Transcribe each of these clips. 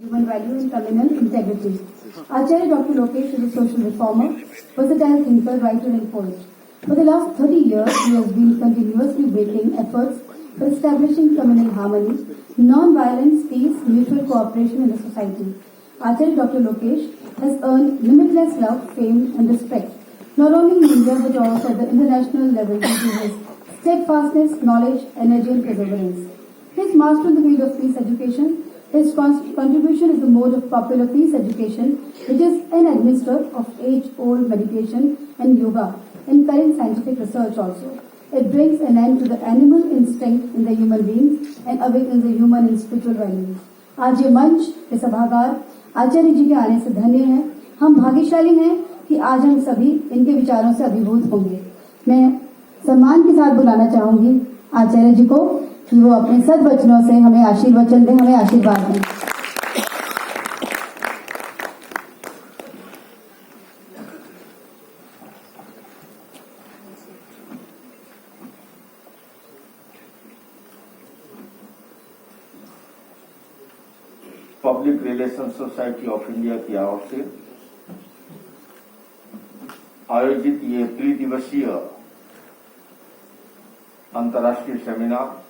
Human value and communal integrity. Acharya Dr. Lokesh is a social reformer, versatile thinker, writer and poet. For the last 30 years, he has been continuously making efforts for establishing communal harmony, non-violence, peace, mutual cooperation in the society. Acharya Dr. Lokesh has earned limitless love, fame and respect, not only in India but also at the international level due to his steadfastness, knowledge, energy and perseverance. He is master in the field of peace education. His contribution is the mode of popular peace education, which is an administrator of age-old meditation and yoga and current scientific research also. It brings an end to the animal instinct in the human beings and awakens the human and spiritual values. आज ये मंच, ये सभागार आचार्य जी के आने से धन्य है। हम भाग्यशाली हैं कि आज हम सभी इनके विचारों से अभिभूत होंगे। मैं सम्मान के साथ बुलाना चाहूंगी आचार्य जी को कि वो अपने सद्वचनों से हमें आशीर्वचन दें, हमें आशीर्वाद दें। Public relation society of India की ओर से आयोजित ये त्रिदिवसीय अंतर्राष्ट्रीय सेमिनार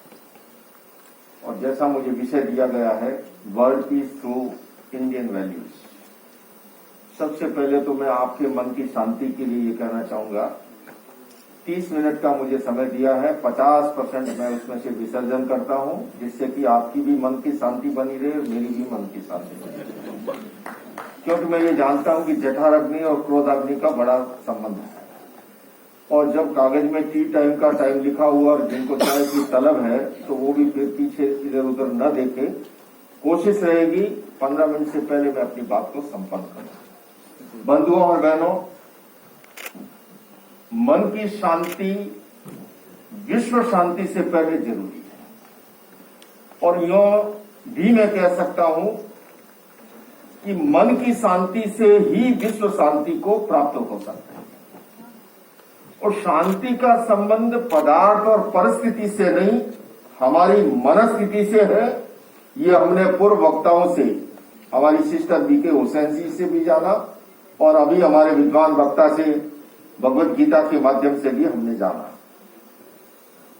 और जैसा मुझे विषय दिया गया है world peace through Indian values. सबसे पहले तो मैं आपके मन की शांति के लिए ये कहना चाहूंगा 30 मिनट का मुझे समय दिया है, 50% मैं उसमें से विसर्जन करता हूं जिससे कि आपकी भी मन की शांति बनी रहे और मेरी भी मन की शांति बनी रहे, क्योंकि मैं ये जानता हूं कि जठाराग्नि और क्रोधाग्नि का बड़ा संबंध है। और जब कागज में टी टाइम का टाइम लिखा हुआ और जिनको चाय की तलब है तो वो भी फिर पीछे इधर उधर न देखे, कोशिश रहेगी 15 मिनट से पहले मैं अपनी बात को संपन्न करूं। बंधुओं और बहनों, मन की शांति विश्व शांति से पहले जरूरी है और यूं भी मैं कह सकता हूं कि मन की शांति से ही विश्व शांति को प्राप्त हो सकता है। और शांति का संबंध पदार्थ और परिस्थिति से नहीं, हमारी मनस्थिति से है। ये हमने पूर्व वक्ताओं से, हमारी सिस्टर बीके हुसैन जी से भी जाना और अभी हमारे विद्वान वक्ता से भगवत गीता के माध्यम से भी हमने जाना।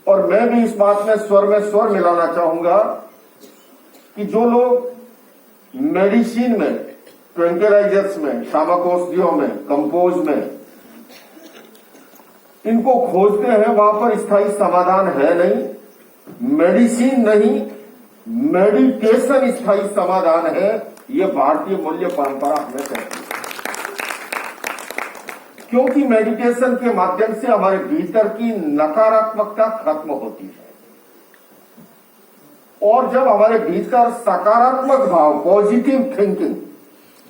और मैं भी इस बात में स्वर मिलाना चाहूंगा कि जो लोग मेडिसिन में, ट्रैंक्विलाइजर्स में, शामक औषधियों में, कंपोज में इनको खोजते हैं, वहां पर स्थायी समाधान है नहीं। मेडिसिन नहीं, मेडिटेशन स्थायी समाधान है। ये भारतीय मूल्य परंपरा हमें कहती है, क्योंकि मेडिटेशन के माध्यम से हमारे भीतर की नकारात्मकता खत्म होती है और जब हमारे भीतर सकारात्मक भाव, पॉजिटिव थिंकिंग,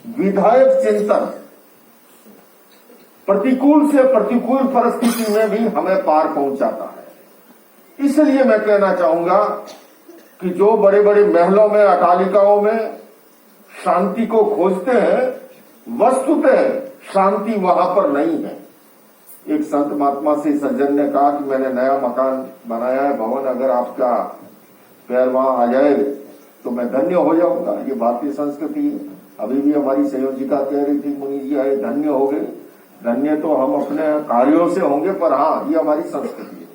विधायक चिंतन प्रतिकूल से प्रतिकूल परिस्थिति में भी हमें पार पहुंचाता है। इसलिए मैं कहना चाहूंगा कि जो बड़े बड़े महलों में, अटालिकाओं में शांति को खोजते हैं, वस्तुतः शांति वहां पर नहीं है। एक संत महात्मा से सज्जन ने कहा कि मैंने नया मकान बनाया है, भवन, अगर आपका पैर वहां आ जाए तो मैं धन्य हो जाऊंगा। ये भारतीय संस्कृति है। अभी भी हमारी संयोजिका कह रही थी, मुनि जी आए धन्य हो गए। धन्य तो हम अपने कार्यों से होंगे, पर हाँ, ये हमारी संस्कृति है।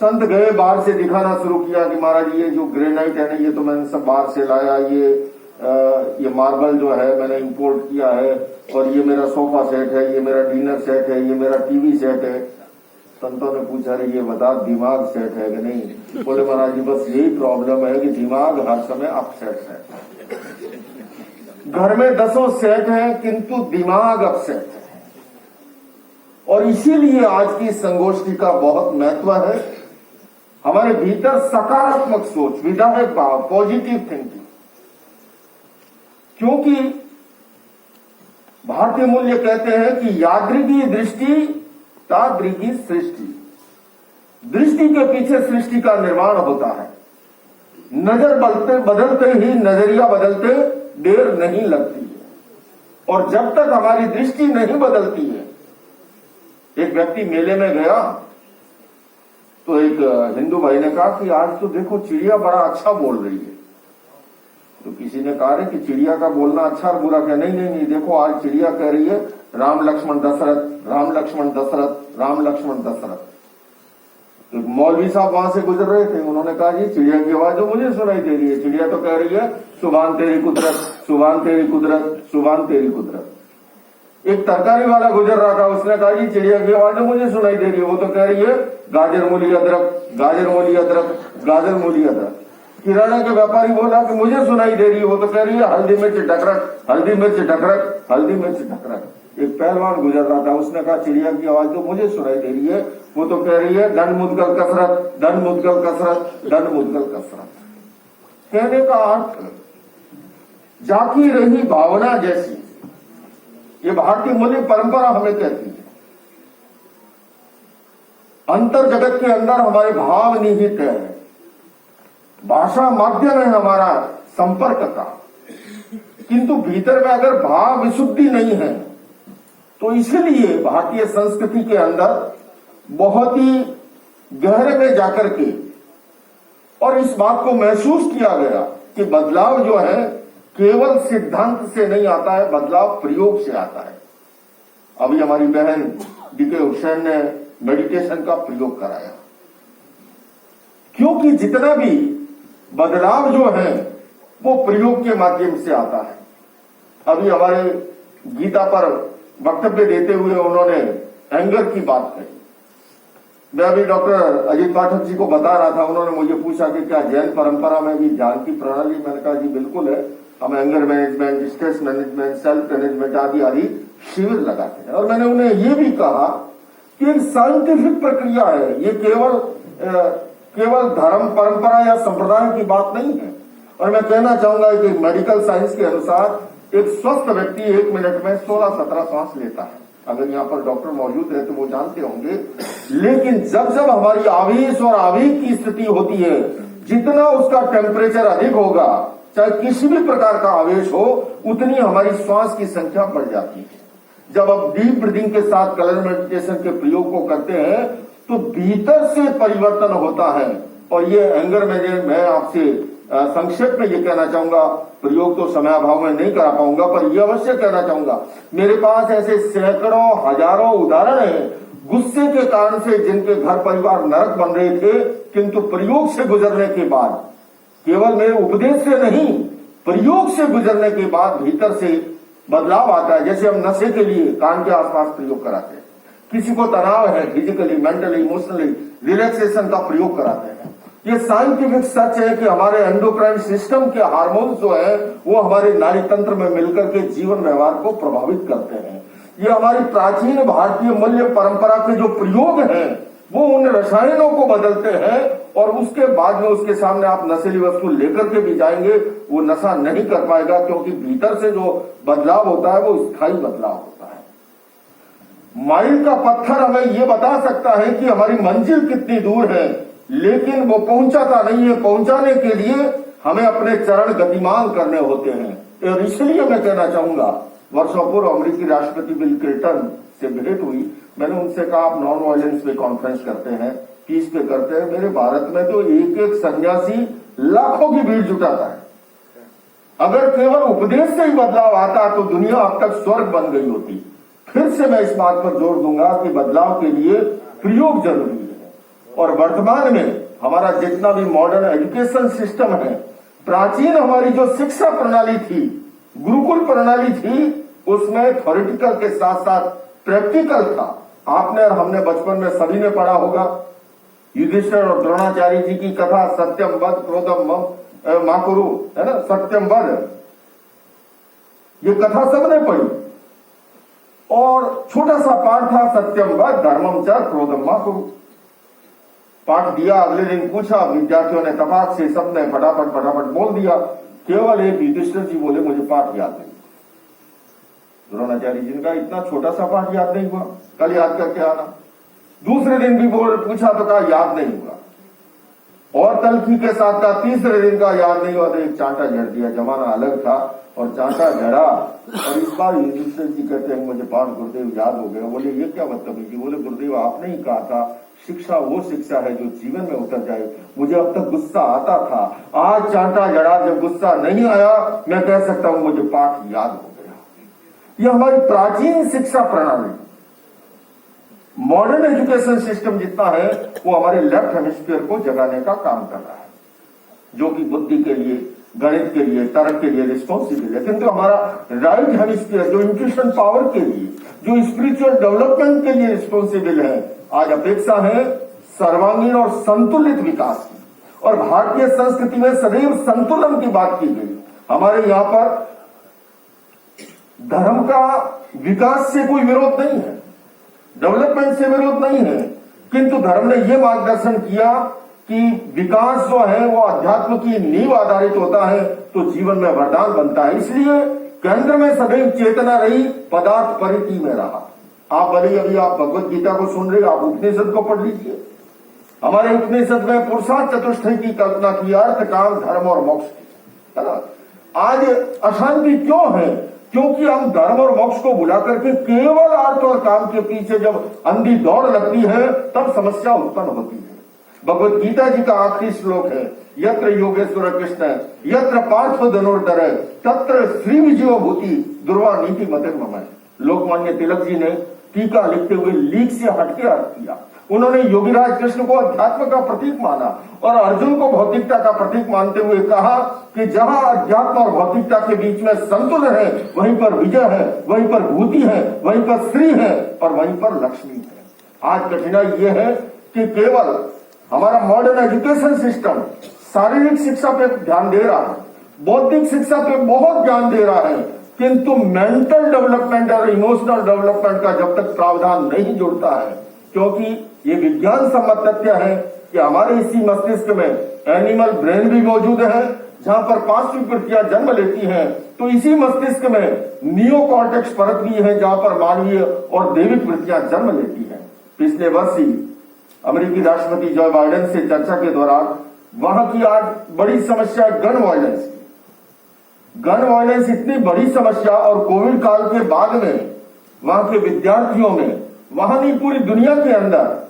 संत गए, बाहर से दिखाना शुरू किया कि महाराज ये जो ग्रेनाइट है ना, ये तो मैंने सब बाहर से लाया, ये मार्बल जो है मैंने इंपोर्ट किया है, और ये मेरा सोफा सेट है, ये मेरा डिनर सेट है, ये मेरा टीवी सेट है। संतों ने पूछा, ये बता दिमाग सेट है कि नहीं? बोले महाराज जी बस यही प्रॉब्लम है कि दिमाग हर समय अपसेट है। घर में 10 सेट है किंतु दिमाग अपसेट है। और इसीलिए आज की संगोष्ठी का बहुत महत्व है। हमारे भीतर सकारात्मक सोच, विधायक भाव, पॉजिटिव थिंकिंग, क्योंकि भारतीय मूल्य कहते हैं कि यादृगी दृष्टि तादृगी सृष्टि। दृष्टि के पीछे सृष्टि का निर्माण होता है। नजर बदलते ही नजरिया बदलते देर नहीं लगती है। और जब तक हमारी दृष्टि नहीं बदलती है, एक व्यक्ति मेले में गया तो एक हिंदू भाई ने कहा कि आज तो देखो चिड़िया बड़ा अच्छा बोल रही है। तो किसी ने कहा है कि चिड़िया का बोलना अच्छा और बुरा क्या? नहीं नहीं नहीं, देखो आज चिड़िया कह रही है राम लक्ष्मण दशरथ, राम लक्ष्मण दशरथ, राम लक्ष्मण दशरथ। तो मौलवी साहब वहां से गुजर रहे थे, उन्होंने कहा जी चिड़िया की आवाज तो मुझे सुनाई दे रही है, चिड़िया तो कह रही है सुभान तेरी कुदरत, सुभान तेरी कुदरत, सुभान तेरी कुदरत। एक तरकारी वाला गुजर रहा था, उसने कहा जी चिड़िया की आवाज तो मुझे सुनाई दे रही है, वो तो कह रही है गाजर मूली अदरक, गाजर मूली अदरक, गाजर मूली अदरक। किराना के व्यापारी बोला कि मुझे सुनाई दे रही है, वो तो कह रही है हल्दी मिर्च ढकरक, हल्दी मिर्च ढकरक, हल्दी मिर्च ढकरक। एक पहलवान गुजर रहा था, उसने कहा चिड़िया की आवाज तो मुझे सुनाई दे रही है, वो तो कह रही है दंड मुदगल कसरत, दंड मुदगल कसरत, दंड मुदगल कसरत। कहने का अर्थ जाकी रही भावना जैसी ये भारतीय मूल्य परंपरा हमें कहती है। अंतर जगत के अंदर हमारे भाव निहित है, भाषा माध्यम है हमारा संपर्क का, किंतु भीतर में अगर भाव विशुद्धि नहीं है तो इसलिए भारतीय संस्कृति के अंदर बहुत ही गहरे में जाकर के और इस बात को महसूस किया गया कि बदलाव जो है केवल सिद्धांत से नहीं आता है, बदलाव प्रयोग से आता है। अभी हमारी बहन डीके हुसैन ने मेडिटेशन का प्रयोग कराया, क्योंकि जितना भी बदलाव जो है वो प्रयोग के माध्यम से आता है। अभी हमारे गीता पर वक्तव्य देते हुए उन्होंने एंगर की बात कही। मैं अभी डॉक्टर अजीत पाठक जी को बता रहा था, उन्होंने मुझे पूछा कि क्या जैन परंपरा में भी ध्यान की प्रणाली? मैंने कहा जी बिल्कुल है, हम anger management, stress management, self management आदि आदि शिविर लगाते हैं। और मैंने उन्हें ये भी कहा कि एक साइंटिफिक प्रक्रिया है, ये केवल धर्म परंपरा या संप्रदाय की बात नहीं है। और मैं कहना चाहूंगा कि मेडिकल साइंस के अनुसार एक स्वस्थ व्यक्ति 1 मिनट में 16-17 सांस लेता है। अगर यहाँ पर डॉक्टर मौजूद है तो वो जानते होंगे। लेकिन जब जब हमारी आवेश और आवेग की स्थिति होती है, जितना उसका टेम्परेचर अधिक होगा, चाहे किसी भी प्रकार का आवेश हो, उतनी हमारी श्वास की संख्या बढ़ जाती है। जब आप डीप ब्रीदिंग के साथ कलर मेडिटेशन के प्रयोग को करते हैं तो भीतर से परिवर्तन होता है। और ये एंगर मैनेजमेंट मैं आपसे संक्षेप में ये कहना चाहूंगा, प्रयोग तो समय अभाव में नहीं करा पाऊंगा, पर यह अवश्य कहना चाहूंगा, मेरे पास ऐसे सैकड़ों हजारों उदाहरण हैं गुस्से के कारण से जिनके घर परिवार नरक बन रहे थे, किंतु प्रयोग से गुजरने के बाद, केवल मेरे उपदेश से नहीं, प्रयोग से गुजरने के बाद भीतर से बदलाव आता है। जैसे हम नशे के लिए कान के आसपास प्रयोग कराते हैं, किसी को तनाव है, फिजिकली, मेंटली, इमोशनली रिलैक्सेशन का प्रयोग कराते हैं। ये साइंटिफिक सच है कि हमारे एंडोक्राइन सिस्टम के हार्मोन्स जो है वो हमारे नाड़ी तंत्र में मिलकर के जीवन व्यवहार को प्रभावित करते हैं। ये हमारी प्राचीन भारतीय मूल्य परंपरा के जो प्रयोग हैं वो उन रसायनों को बदलते हैं, और उसके बाद में उसके सामने आप नशीली वस्तु लेकर के भी जाएंगे, वो नशा नहीं कर पाएगा, क्योंकि भीतर से जो बदलाव होता है वो स्थायी बदलाव होता है। माइल का पत्थर हमें ये बता सकता है कि हमारी मंजिल कितनी दूर है, लेकिन वो पहुंचाता नहीं है। पहुंचाने के लिए हमें अपने चरण गतिमान करने होते हैं। और इसलिए मैं कहना चाहूंगा, वर्षों पूर्व अमेरिकी राष्ट्रपति बिल क्लिंटन से भेंट हुई, मैंने उनसे कहा आप नॉन वायलेंस पे कॉन्फ्रेंस करते हैं, पीस पे करते हैं, मेरे भारत में तो एक एक सन्यासी लाखों की भीड़ जुटाता है। अगर केवल उपदेश से ही बदलाव आता तो दुनिया अब तक स्वर्ग बन गई होती। फिर से मैं इस बात पर जोर दूंगा कि बदलाव के लिए प्रयोग जरूरी है। और वर्तमान में हमारा जितना भी मॉडर्न एजुकेशन सिस्टम है, प्राचीन हमारी जो शिक्षा प्रणाली थी, गुरुकुल प्रणाली थी, उसमें थ्योरेटिकल के साथ साथ प्रैक्टिकल था। आपने और हमने बचपन में सभी ने पढ़ा होगा युधिष्ठिर और द्रोणाचार्य जी की कथा, सत्यम वद क्रोधम माकुरु, है ना, सत्यम वद, ये कथा सबने पढ़ी। और छोटा सा पाठ था, सत्यम वद धर्मम च क्रोधम माकुरु। पाठ दिया, अगले दिन पूछा, विद्यार्थियों ने तपाक से सबने फटाफट बोल दिया। केवल एक युधिष्ठिर जी बोले मुझे पाठ याद नहीं। द्रोणाचार्य जी का इतना छोटा सा पाठ याद नहीं हुआ, कल याद करके आना। दूसरे दिन भी पूछा तो कहा याद नहीं हुआ, और तलखी के साथ का तीसरे दिन का याद नहीं हुआ तो एक चांटा झड़ दिया। जमाना अलग था और चांटा झड़ा। और इस बार युधिष्ठिर जी कहते हैं मुझे पाठ गुरुदेव याद हो गया। बोले ये क्या मतलब है जी? बोले गुरुदेव आपने ही कहा था शिक्षा वो शिक्षा है जो जीवन में उतर जाए। मुझे अब तक गुस्सा आता था, आज चांटा जड़ा जब गुस्सा नहीं आया, मैं कह सकता हूं मुझे पाठ याद हो गया। यह हमारी प्राचीन शिक्षा प्रणाली, मॉडर्न एजुकेशन सिस्टम जितना है वो हमारे लेफ्ट हेमिस्फीयर को जगाने का काम कर रहा है, जो कि बुद्धि के लिए, गणित के लिए, तर्क के लिए रिस्पॉन्सिबल है। किंतु हमारा राइट हेमिस्फीयर जो इंट्यूशन पावर के लिए, जो स्पिरिचुअल डेवलपमेंट के लिए रिस्पॉन्सिबल है, आज अपेक्षा है सर्वांगीण और संतुलित विकास की। और भारतीय संस्कृति में सदैव संतुलन की बात की गई। हमारे यहां पर धर्म का विकास से कोई विरोध नहीं है, डेवलपमेंट से विरोध नहीं है, किंतु धर्म ने यह मार्गदर्शन किया कि विकास जो है वो अध्यात्म की नींव आधारित होता है तो जीवन में वरदान बनता है। इसलिए केंद्र में सदैव चेतना रही, पदार्थ परिधि में रहा। आप भले अभी आप भगवत गीता को सुन रहे, आप उपनिषद को पढ़ लीजिए। हमारे उपनिषद में पुरुषार्थ चतुष्टय की कल्पना की, अर्थ, काम, धर्म और मोक्ष की, है ना। आज अशांति क्यों है? क्योंकि हम धर्म और मोक्ष को बुला करके केवल अर्थ और काम के पीछे जब अंधी दौड़ लगती है तब समस्या उत्पन्न होती है। भगवत गीता जी का आखिरी श्लोक है, यत्र योगेश्वर कृष्ण यत्र पार्थ धनुर्धर तत्र श्री विजयो भूति दुर्वा नीति मते मम। लोकमान्य तिलक जी ने टीका लिखते हुए लीक से हटके अर्थ किया। उन्होंने योगीराज कृष्ण को अध्यात्म का प्रतीक माना और अर्जुन को भौतिकता का प्रतीक मानते हुए कहा कि जहां अध्यात्म और भौतिकता के बीच में संतुलन है वहीं पर विजय है, वहीं पर भूति है, वहीं पर श्री है और वहीं पर लक्ष्मी है। आज कठिनाई यह है कि केवल हमारा मॉडर्न एजुकेशन सिस्टम शारीरिक शिक्षा पे ध्यान दे रहा है, बौद्धिक शिक्षा पे बहुत ध्यान दे रहा है, किंतु मेंटल डेवलपमेंट और इमोशनल डेवलपमेंट का जब तक प्रावधान नहीं जुड़ता है, क्योंकि ये विज्ञान सम्मत तथ्य है कि हमारे इसी मस्तिष्क में एनिमल ब्रेन भी मौजूद है, जहां पर पांचवी वृत्तियां जन्म लेती हैं, तो इसी मस्तिष्क में नियोकॉर्टेक्स परत भी है जहां पर मानवीय और दैविक वृत्तियां जन्म लेती हैं। पिछले वर्ष ही अमेरिकी राष्ट्रपति जो बाइडेन से चर्चा के दौरान वहां की आज बड़ी समस्या गन वायलेंस की। गन वायलेंस इतनी बड़ी समस्या और कोविड काल के बाद में वहां के विद्यार्थियों में, वहां नहीं पूरी दुनिया के अंदर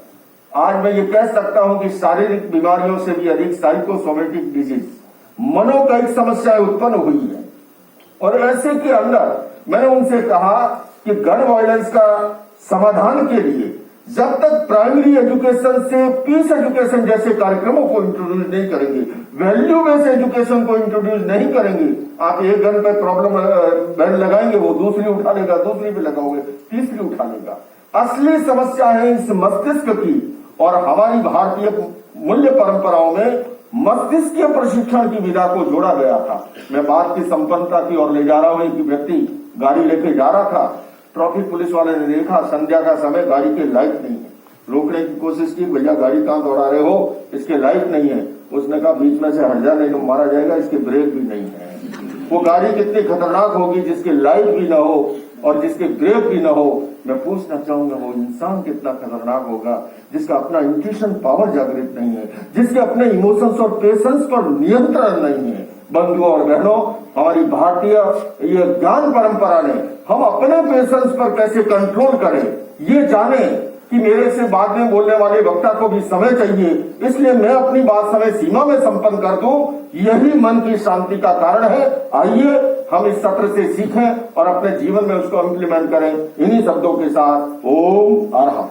आज मैं ये कह सकता हूं कि शारीरिक बीमारियों से भी अधिक साइकोसोमेटिक डिजीज, मनोकैक समस्याएं उत्पन्न हुई है। और ऐसे के अंदर मैंने उनसे कहा कि गन वायलेंस का समाधान के लिए जब तक प्राइमरी एजुकेशन से पीस एजुकेशन जैसे कार्यक्रमों को इंट्रोड्यूस नहीं करेंगे, वैल्यू बेस्ड एजुकेशन को इंट्रोड्यूस नहीं करेंगे, आप एक गन पे प्रॉब्लम बैन लगाएंगे, वो दूसरी उठा लेगा, दूसरी पे लगाओगे, तीसरी उठा लेगा। असली समस्या है इस मस्तिष्क की। और हमारी भारतीय मूल्य परंपराओं में मस्तिष्कीय प्रशिक्षण की विधा को जोड़ा गया था। मैं बात की संपन्नता की ओर ले जा रहा हूं। एक व्यक्ति गाड़ी लेके जा रहा था, ट्रैफिक पुलिस वाले ने देखा संध्या का समय, गाड़ी के लाइट नहीं है, रोकने की कोशिश की, भैया गाड़ी कहां दौड़ा रहे हो, इसके लाइट नहीं है। उसने कहा बीच में से हट जा नहीं तो मारा जाएगा, इसके ब्रेक भी नहीं है। वो गाड़ी कितनी खतरनाक होगी जिसके लाइट भी ना हो और जिसके ब्रेक भी ना हो। मैं पूछना चाहूंगा वो इंसान कितना खतरनाक होगा जिसका अपना इंट्यूशन पावर जागृत नहीं है, जिसके अपने इमोशंस और पेशेंस पर नियंत्रण नहीं है। बंधुओं और बहनों, हमारी भारतीय ये ज्ञान परंपरा ने हम अपने पेशेंस पर कैसे कंट्रोल करें ये जाने कि मेरे से बाद में बोलने वाले वक्ता को भी समय चाहिए, इसलिए मैं अपनी बात समय सीमा में संपन्न कर दूं, यही मन की शांति का कारण है। आइए हम इस सत्र से सीखें और अपने जीवन में उसको इम्प्लीमेंट करें। इन्हीं शब्दों के साथ ओम अरहत।